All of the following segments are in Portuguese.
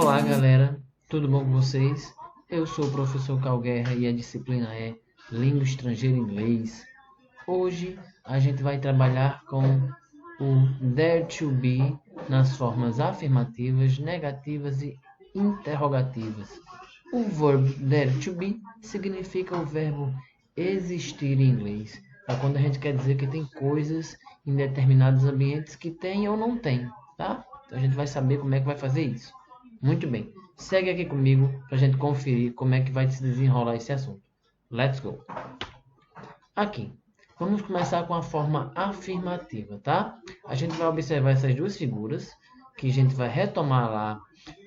Olá galera, tudo bom com vocês? Eu sou o professor Cal Guerra e a disciplina é Língua Estrangeira e Inglês. Hoje a gente vai trabalhar com o dare to be nas formas afirmativas, negativas e interrogativas. O verbo dare to be significa o verbo existir em inglês. É quando a gente quer dizer que tem coisas em determinados ambientes que tem ou não tem, tá? Então a gente vai saber como é que vai fazer isso. Muito bem, segue aqui comigo para a gente conferir como é que vai se desenrolar esse assunto. Let's go! Aqui, vamos começar com a forma afirmativa, tá? A gente vai observar essas duas figuras, que a gente vai retomar lá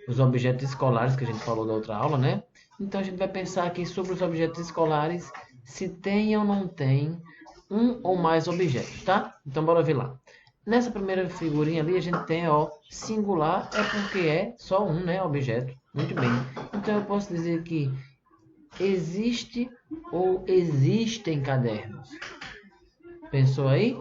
os objetos escolares que a gente falou da outra aula, né? Então a gente vai pensar aqui sobre os objetos escolares, se tem ou não tem um ou mais objetos, tá? Então bora ver lá. Nessa primeira figurinha ali a gente tem, ó, singular é porque é só um, né, objeto. Muito bem. Então eu posso dizer que existe ou existem cadernos. Pensou aí?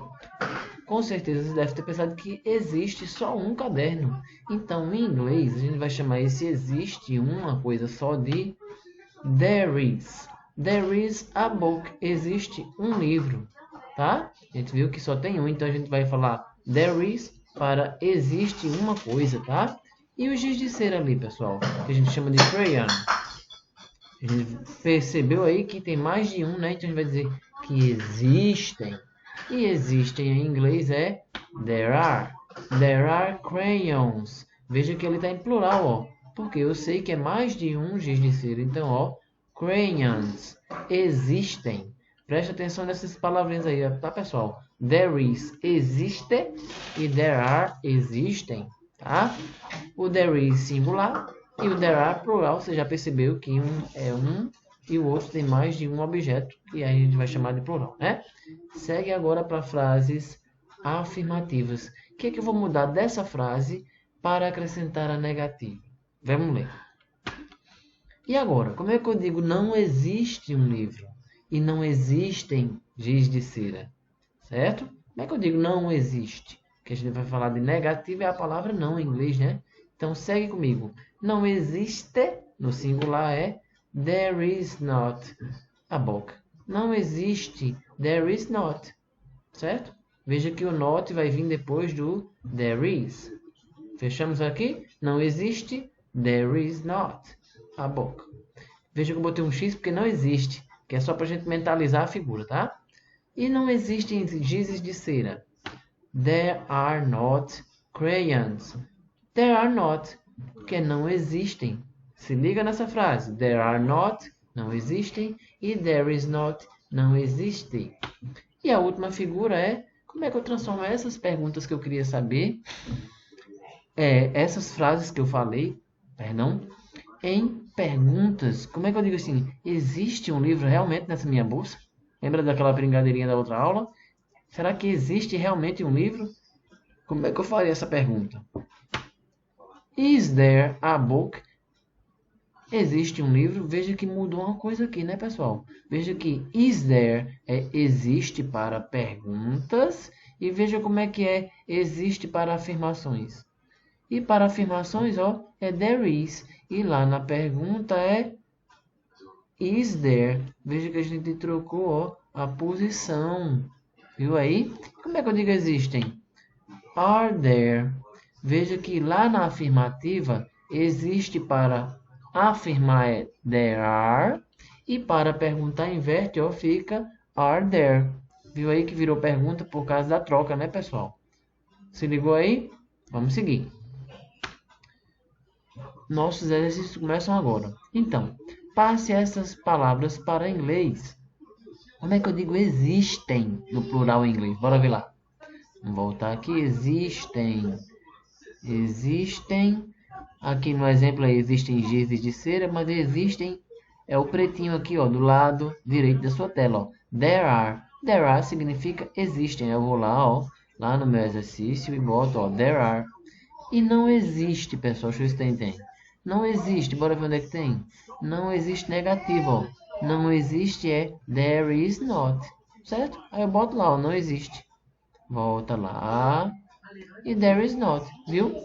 Com certeza você deve ter pensado que existe só um caderno. Então, em inglês, a gente vai chamar esse existe uma coisa só de there is. There is a book. Existe um livro, tá? A gente viu que só tem um, então a gente vai falar there is para existe uma coisa, tá? E o giz de cera ali, pessoal, que a gente chama de crayon. A gente percebeu aí que tem mais de um, né? Então a gente vai dizer que existem. E existem em inglês é there are. There are crayons. Veja que ele está em plural, ó. Porque eu sei que é mais de um giz de cera. Então, ó, crayons. Existem. Preste atenção nessas palavrinhas aí, tá, pessoal? There is, existe. E there are, existem, tá? O there is singular e o there are plural. Você já percebeu que um é um e o outro tem mais de um objeto. E aí a gente vai chamar de plural, né? Segue agora para frases afirmativas. O que é que eu vou mudar dessa frase para acrescentar a negativa? Vamos ler. E agora, como é que eu digo não existe um livro e não existem giz de cera? Certo? Como é que eu digo não existe? Que a gente vai falar de negativa é a palavra não em inglês, né? Então segue comigo. Não existe, no singular é there is not a book. Não existe, there is not. Certo? Veja que o not vai vir depois do there is. Fechamos aqui? Não existe, there is not a book. Veja que eu botei um X porque não existe, que é só para a gente mentalizar a figura, tá? E não existem gizes de cera. There are not crayons. There are not, porque não existem. Se liga nessa frase. There are not, não existem. E there is not, não existe. E a última figura é, como é que eu transformo essas perguntas que eu queria saber, essas frases que eu falei, perdão, em perguntas. Como é que eu digo assim? Existe um livro realmente nessa minha bolsa? Lembra daquela brincadeirinha da outra aula? Será que existe realmente um livro? Como é que eu faria essa pergunta? Is there a book? Existe um livro? Veja que mudou uma coisa aqui, né, pessoal? Veja que is there é existe para perguntas e veja como é que é existe para afirmações. E para afirmações, ó, é there is. E lá na pergunta é is there. Veja que a gente trocou, ó, a posição. Viu aí? Como é que eu digo existem? Are there. Veja que lá na afirmativa, existe para afirmar é there are. E para perguntar inverte, ó, fica are there. Viu aí que virou pergunta por causa da troca, né, pessoal? Se ligou aí? Vamos seguir. Nossos exercícios começam agora. Então, passe essas palavras para inglês. Como é que eu digo existem no plural em inglês? Bora ver lá. Vamos voltar aqui. Existem. Existem. Aqui no exemplo aí existem gizes de cera, mas existem é o pretinho aqui, ó, do lado direito da sua tela, ó. There are. There are significa existem. Eu vou lá, ó, lá no meu exercício e boto, ó, there are. E não existe, pessoal. Deixa eu ver se tem. Não existe. Bora ver onde é que tem. Não existe negativo, ó. Não existe é there is not. Certo? Aí eu boto lá, ó, não existe. Volta lá. e there is not, viu?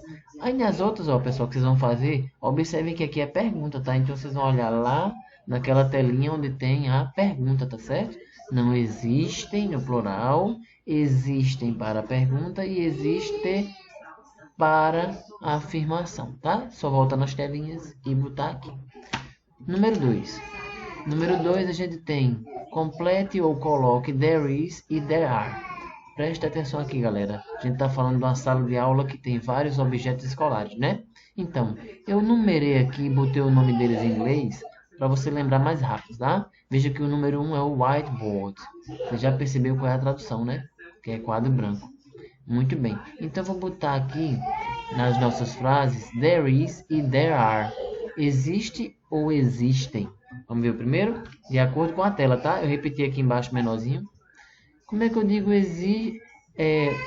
Aí nas outras, ó, pessoal, que vocês vão fazer, observem que aqui é pergunta, tá? Então vocês vão olhar lá naquela telinha onde tem a pergunta, tá certo? Não existem no plural, existem para a pergunta e existe para a afirmação, tá? Só voltar nas telinhas e botar aqui. Número 2. Número 2 a gente tem complete ou coloque there is e there are. Preste atenção aqui, galera. A gente está falando de uma sala de aula que tem vários objetos escolares, né? Então, eu numerei aqui e botei o nome deles em inglês para você lembrar mais rápido, tá? Veja que o número 1 é o whiteboard. Você já percebeu qual é a tradução, né? Que é quadro branco. Muito bem. Então, vou botar aqui nas nossas frases there is e there are. Existe ou existem? Vamos ver o primeiro? De acordo com a tela, tá? Eu repeti aqui embaixo menorzinho. Como é que eu digo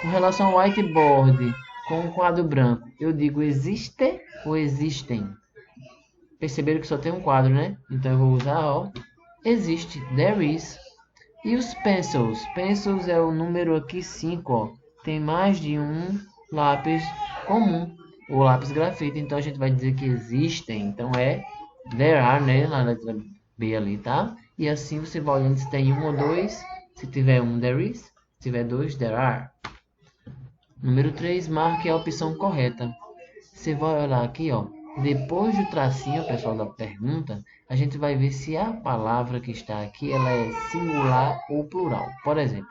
com relação ao whiteboard com o quadro branco? Eu digo existe ou existem? Perceberam que só tem um quadro, né? Então eu vou usar, ó, existe, there is. E os pencils? Pencils é o número aqui 5, ó. Tem mais de um lápis comum, o lápis grafite. Então a gente vai dizer que existem. Então é there are, né? Na letra B ali, tá? E assim você vai olhando se tem um ou dois. Se tiver um, there is. Se tiver dois, there are. Número 3, marque a opção correta. Você vai olhar aqui, ó. Depois do tracinho, pessoal, da pergunta, a gente vai ver se a palavra que está aqui ela é singular ou plural. Por exemplo,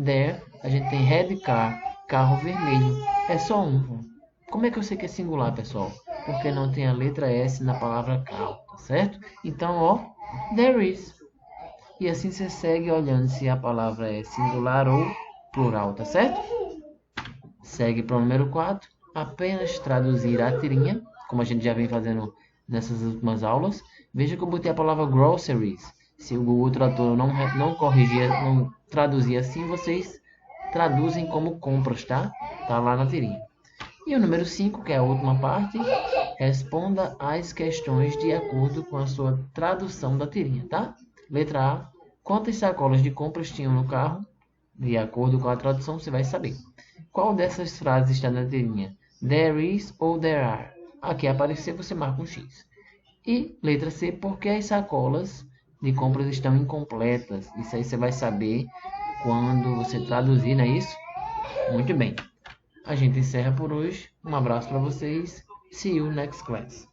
there, a gente tem red car, carro vermelho. É só um. Como é que eu sei que é singular, pessoal? Porque não tem a letra S na palavra carro, tá certo? Então, ó, there is. E assim você segue olhando se a palavra é singular ou plural, tá certo? Segue para o número 4. Apenas traduzir a tirinha, como a gente já vem fazendo nessas últimas aulas. Veja que eu botei a palavra groceries. Se o Google Tradutor não corrigia, não traduzia assim, vocês traduzem como compras, tá? Tá lá na tirinha. E o número 5, que é a última parte, responda às questões de acordo com a sua tradução da tirinha, tá? Letra A. Quantas sacolas de compras tinham no carro? De acordo com a tradução, você vai saber. Qual dessas frases está na tirinha? There is ou there are? Aqui aparecer, você marca um X. E letra C. Por que as sacolas de compras estão incompletas? Isso aí você vai saber quando você traduzir, não é isso? Muito bem. A gente encerra por hoje. Um abraço para vocês. See you next class.